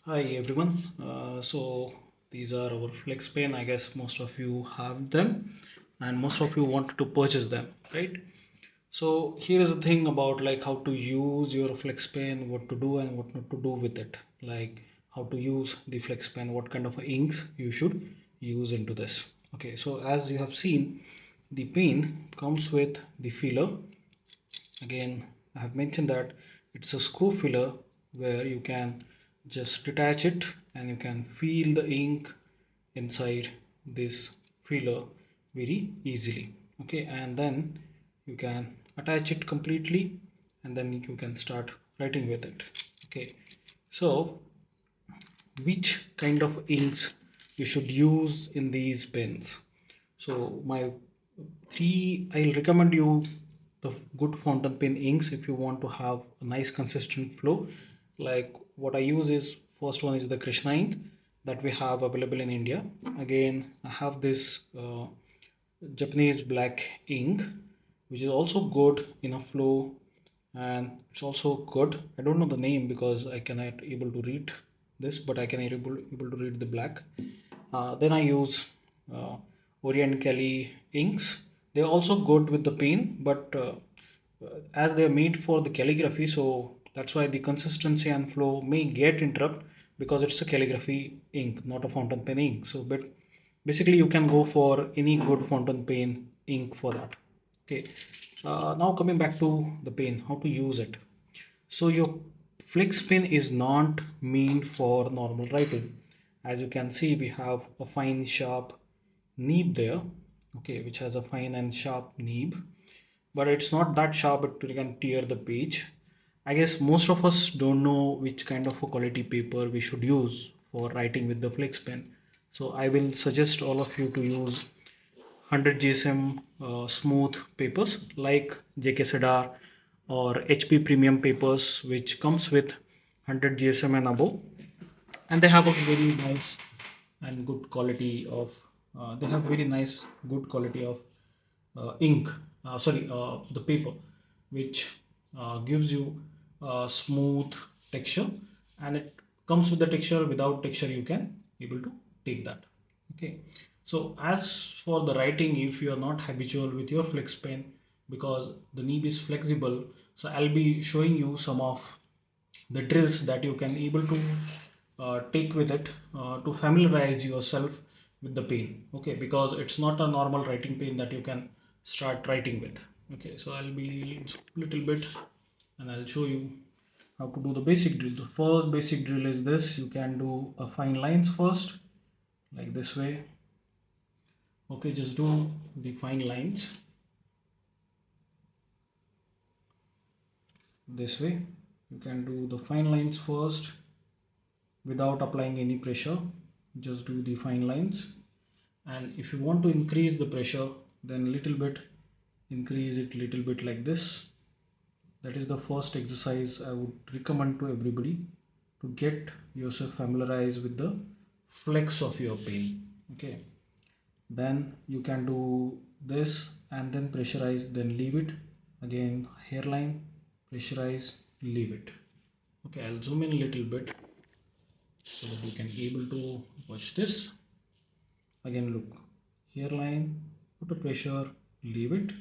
Hi everyone. So these are our flex pen. I guess most of you have them, and most of you wanted to purchase them, right? So here is the thing about like how to use your flex pen, what to do and what not to do with it. Like how to use the flex pen, what kind of inks you should use into this. Okay, so as you have seen, the pen comes with the filler. Again, I have mentioned that it's a screw filler where you can just detach it and you can feel the ink inside this filler very easily. Okay, and then you can attach it completely and then you can start writing with it. Okay, so which kind of inks you should use in these pens? So my I'll recommend you the good fountain pen inks if you want to have a nice consistent flow. Like what I use is, first one is the Krishna ink that we have available in India. Again, I have this Japanese black ink which is also good in a flow, and it's also good. I don't know the name because I cannot able to read this, but I can able to read the black. Then I use uh, Orient Kelly inks. They're also good with the pen, but as they're made for the calligraphy, so that's why the consistency and flow may get interrupt because it's a calligraphy ink, not a fountain pen ink. So, but basically, you can go for any good fountain pen ink for that. Okay. Now coming back to the pen, how to use it. So your flex pen is not meant for normal writing. As you can see, we have a fine sharp nib there, okay, which has a fine and sharp nib, but it's not that sharp that you can tear the page. I guess most of us don't know which kind of a quality paper we should use for writing with the flex pen. So I will suggest all of you to use 100 GSM smooth papers like JK Cedar or HP premium papers, which comes with 100 GSM and above, and they have a very nice and good quality of they have very nice good quality of ink, sorry, the paper, which gives you smooth texture, and it comes with the texture. Without texture you can able to take that. Okay, so as for the writing, if you are not habitual with your flex pen, because the nib is flexible, so I'll be showing you some of the drills that you can able to take with it to familiarize yourself with the pen. Okay, because it's not a normal writing pen that you can start writing with. Okay, so I'll be little bit and I'll show you how to do the basic drill. The first basic drill is this: you can do a fine lines first, like this way. Okay, just do the fine lines this way. You can do the fine lines first without applying any pressure. Just do the fine lines, and if you want to increase the pressure, then little bit increase it little bit like this. That is the first exercise I would recommend to everybody to get yourself familiarized with the flex of your pen. Okay, then you can do this and then pressurize, then leave it. Again, hairline, pressurize, leave it. Okay, I'll zoom in a little bit so that you can able to watch this. Again, look, hairline, put a pressure, leave it.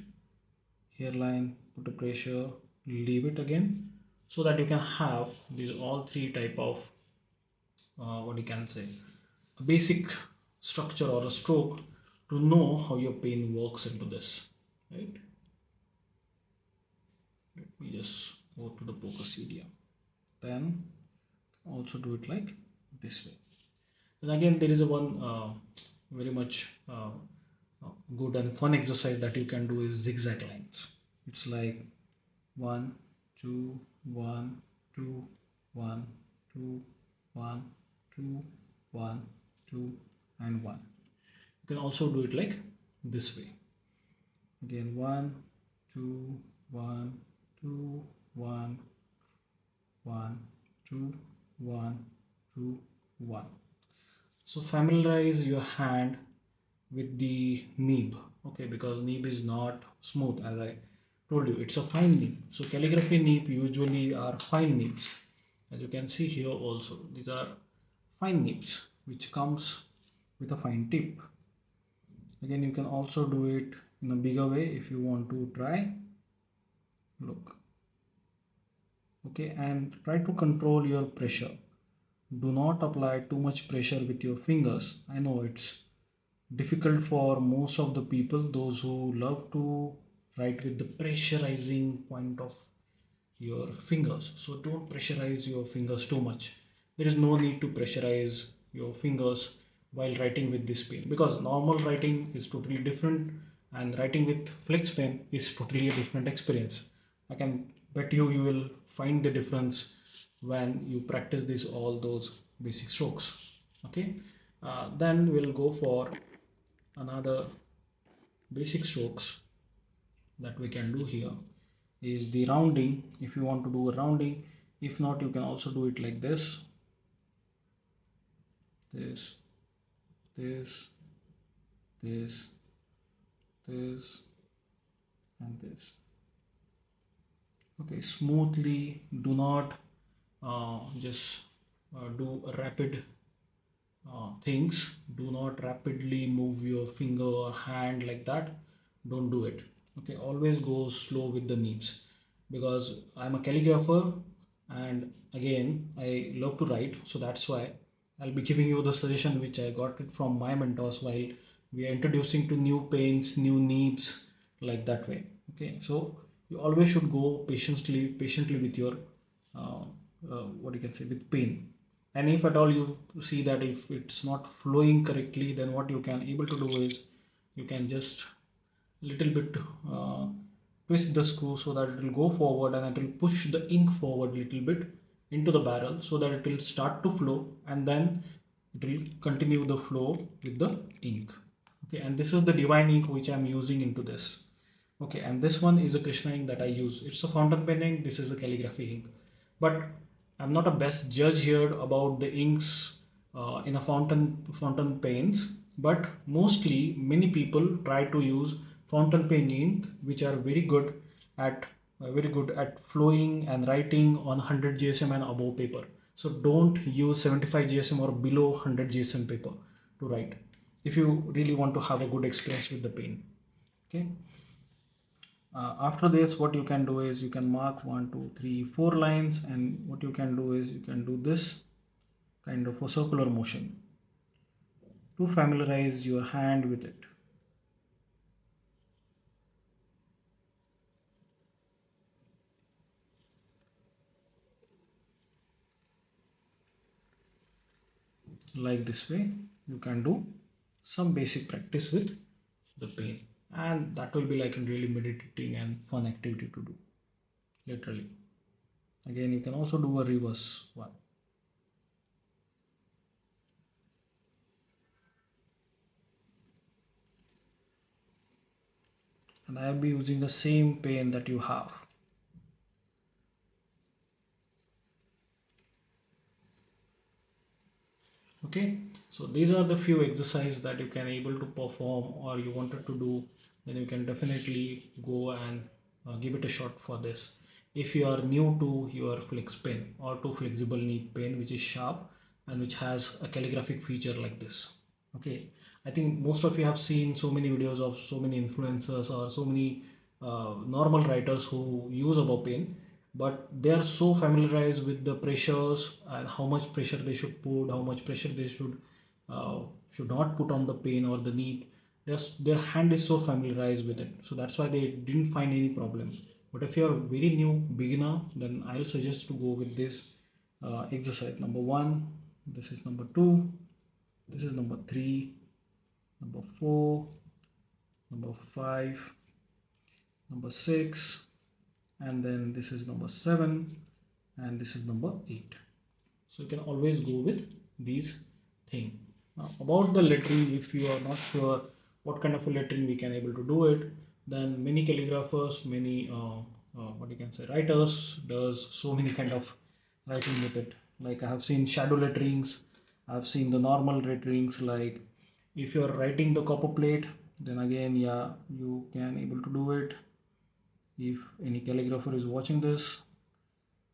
Hairline, put a pressure, leave it again, so that you can have these all three type of what you can say, a basic structure or a stroke to know how your pen works into this, right? Let me just go to the focus area, then also do it like this way. And again, there is a one very much good and fun exercise that you can do is zigzag lines. It's like one, two, one, two, one, two, one, two, one, two, and one. You can also do it like this way. Again, one, two, one, two, one, one, two, one, two, one. So familiarize your hand with the nib, okay, because nib is not smooth. As I told you, it's a fine nib. So calligraphy nib usually are fine nibs, as you can see here also. These are fine nibs which comes with a fine tip. Again, you can also do it in a bigger way if you want to try. Look, okay, and try to control your pressure. Do not apply too much pressure with your fingers. I know it's difficult for most of the people, those who love to write with the pressurizing point of your fingers. So don't pressurize your fingers too much. There is no need to pressurize your fingers while writing with this pen, because normal writing is totally different and writing with flex pen is totally a different experience. I can bet you will find the difference when you practice this all those basic strokes. Okay, then we'll go for another basic strokes that we can do here is the rounding. If you want to do a rounding, if not, you can also do it like this, this, this, this, and this. Okay, smoothly. Do not just do a rapid things. Do not rapidly move your finger or hand like that. Don't do it. Okay, always go slow with the nibs, because I'm a calligrapher and again I love to write, so that's why I'll be giving you the suggestion which I got it from my mentors while we are introducing to new paints, new nibs, like that way. Okay, so you always should go patiently with your what you can say, with pain. And if at all you see that if it's not flowing correctly, then what you can able to do is you can just little bit twist the screw so that it will go forward and it will push the ink forward little bit into the barrel so that it will start to flow, and then it will continue the flow with the ink. Okay, and this is the divine ink which I'm using into this. Okay, and this one is a Krishna ink that I use. It's a fountain pen ink. This is a calligraphy ink. But I'm not a best judge here about the inks in a fountain pens. But mostly, many people try to use fountain pen ink, which are at very good at flowing and writing on 100 GSM and above paper. So don't use 75 GSM or below 100 GSM paper to write if you really want to have a good experience with the pen. Okay. After this, what you can do is you can mark 1 2 3 4 lines, and what you can do is you can do this kind of a circular motion to familiarize your hand with it. Like this way you can do some basic practice with the pen, and that will be like a really meditating and fun activity to do, literally. Again, you can also do a reverse one. And I'll be using the same pen that you have. Okay, so these are the few exercises that you can able to perform or you wanted to do. Then you can definitely go and give it a shot for this. If you are new to your flex pen or to flexible knee pen, which is sharp and which has a calligraphic feature like this. Okay, I think most of you have seen so many videos of so many influencers or so many normal writers who use a pen, but they are so familiarized with the pressures and how much pressure they should put, how much pressure they uh, should not put on the pen or the knee. Their hand is so familiarized with it, so that's why they didn't find any problem. But if you are very new beginner, then I'll suggest to go with this exercise. Number one, this is number two, this is number three, number four, number five, number six, and then this is number 7, and this is number 8. So you can always go with these thing. Now about the lettering, if you are not sure what kind of a lettering we can able to do it, then many calligraphers, many what you can say, writers does so many kind of writing with it. Like I have seen shadow letterings, I've seen the normal letterings. Like if you are writing the copper plate, then again, yeah, you can able to do it. If any calligrapher is watching this,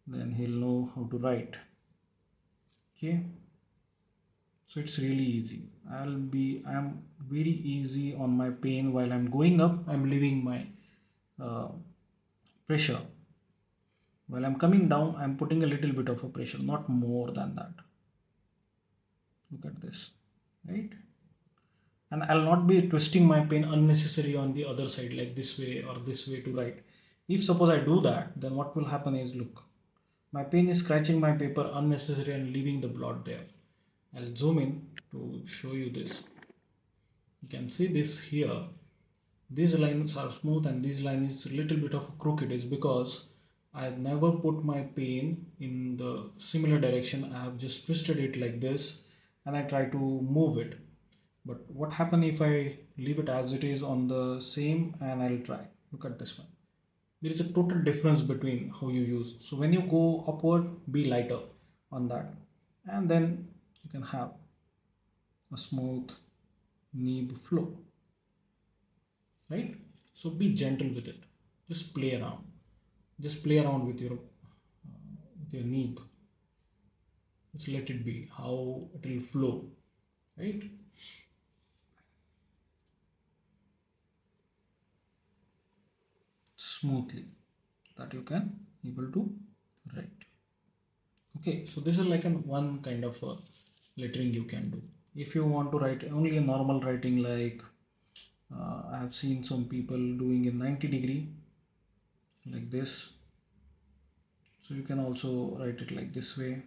then he'll know how to write. Okay, So it's really easy. I'm very easy on my pen. While I'm going up, I'm leaving my uh, pressure. While I'm coming down, I'm putting a little bit of a pressure, not more than that. Look at this, right? And I'll not be twisting my pen unnecessary on the other side, like this way or this way to write. If suppose I do that, then what will happen is, look, my pen is scratching my paper unnecessary and leaving the blot there. I'll zoom in to show you this. You can see this here. These lines are smooth and this line is a little bit of crooked, is because I never put my pen in the similar direction. I have just twisted it like this and I try to move it. But what happen if I leave it as it is on the same and I'll try? Look at this one. There is a total difference between how you use. So when you go upward, be lighter on that. And then you can have a smooth nib flow, right? So be gentle with it. Just play around. Just play around with your nib. Just let it be how it will flow, right? Smoothly, that you can able to write. Okay, so this is like an one kind of lettering you can do. If you want to write only a normal writing, like I have seen some people doing in 90-degree like this, so you can also write it like this way.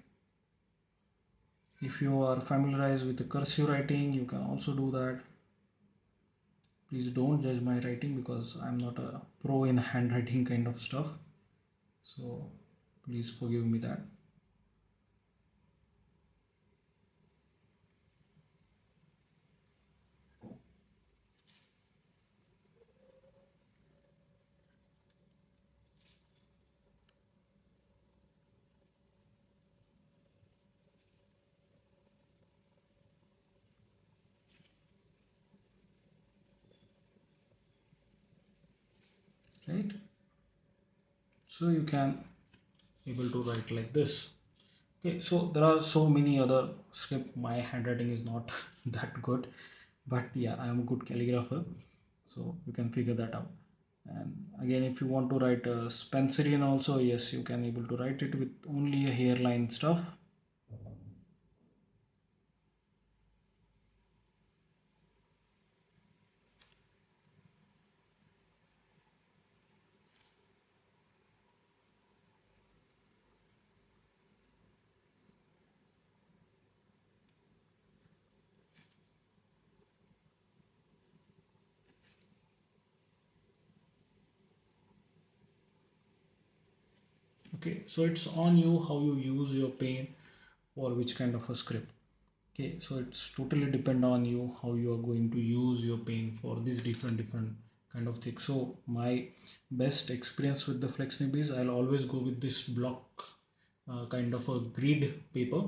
If you are familiarized with the cursive writing, you can also do that. Please don't judge my writing because I'm not a pro in handwriting kind of stuff, so please forgive me that. Right, so you can able to write like this. Okay, so there are so many other script. My handwriting is not that good, but yeah, I am a good calligrapher, so you can figure that out. And again, if you want to write a Spencerian also, yes, you can able to write it with only a hairline stuff. Okay, so it's on you how you use your pen or which kind of a script. Okay, so it's totally depend on you how you are going to use your pen for these different kind of things. So my best experience with the FlexNib is I'll always go with this block kind of a grid paper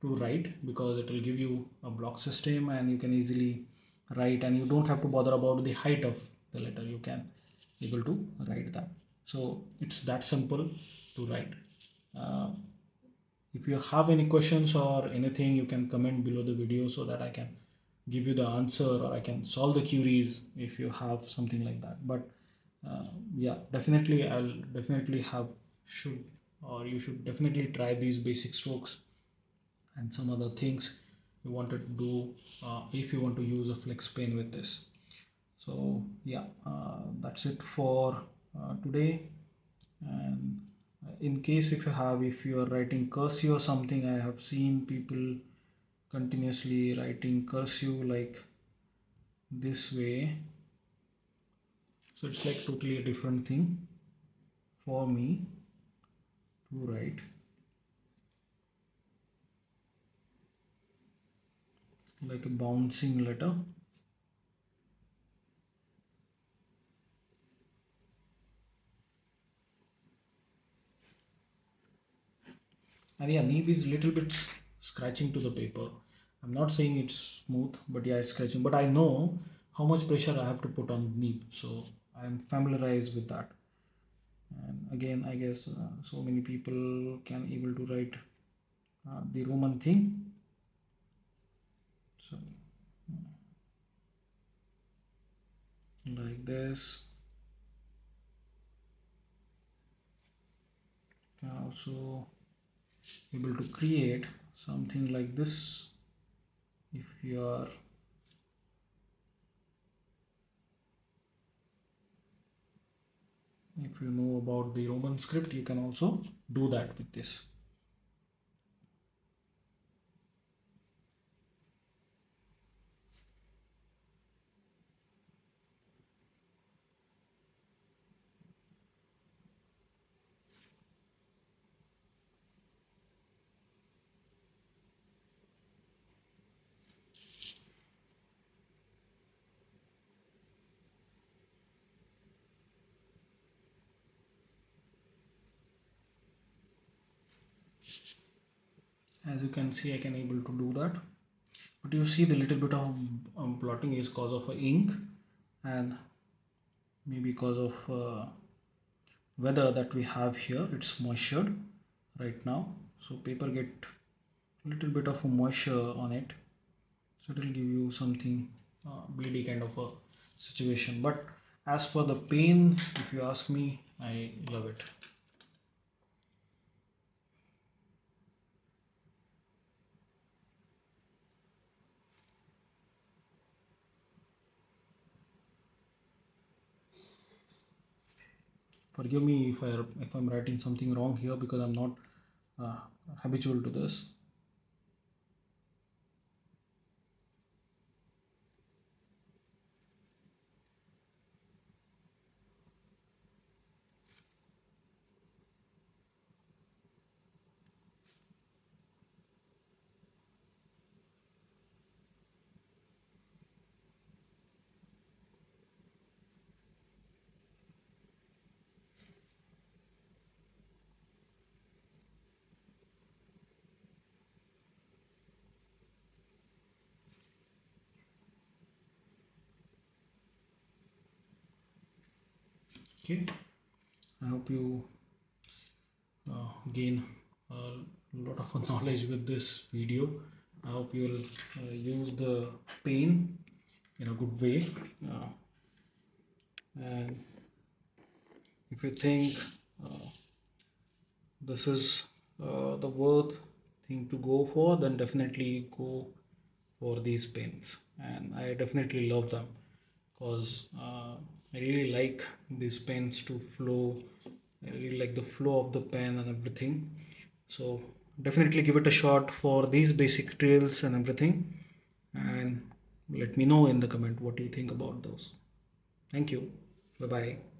to write, because it will give you a block system and you can easily write, and you don't have to bother about the height of the letter. You can able to write that. So it's that simple to write. uh, if you have any questions or anything, you can comment below the video so that I can give you the answer, or I can solve the queries if you have something like that. But yeah, definitely I'll definitely have should or you should definitely try these basic strokes and some other things you wanted to do if you want to use a flex pen with this. So yeah, that's it for today. And in case if you are writing cursive or something, I have seen people continuously writing cursive like this way, so it's like totally a different thing for me to write like a bouncing letter. And yeah, nib is little bit scratching to the paper. I'm not saying it's smooth, but yeah, it's scratching. But I know how much pressure I have to put on nib, so I'm familiarized with that. And again, I guess so many people can able to write the Roman thing. So like this. You can also able to create something like this if you are if you know about the Roman script, you can also do that with this. As you can see, I can able to do that, but you see the little bit of blotting is cause of ink, and maybe because of weather that we have here. It's moistured right now, so paper get little bit of a moisture on it, so it will give you something bleedy kind of a situation. But as for the pain, if you ask me, I love it. Forgive me if I'm writing something wrong here, because I'm not uh, habitual to this. Okay, I hope you gain a lot of knowledge with this video. I hope you'll use the pain in a good way. uh, and if you think uh, this is the worth thing to go for, then definitely go for these pens, and I definitely love them because I really like these pens to flow. I really like the flow of the pen and everything. So definitely give it a shot for these basic trails and everything, and let me know in the comment what you think about those. Thank you. Bye bye.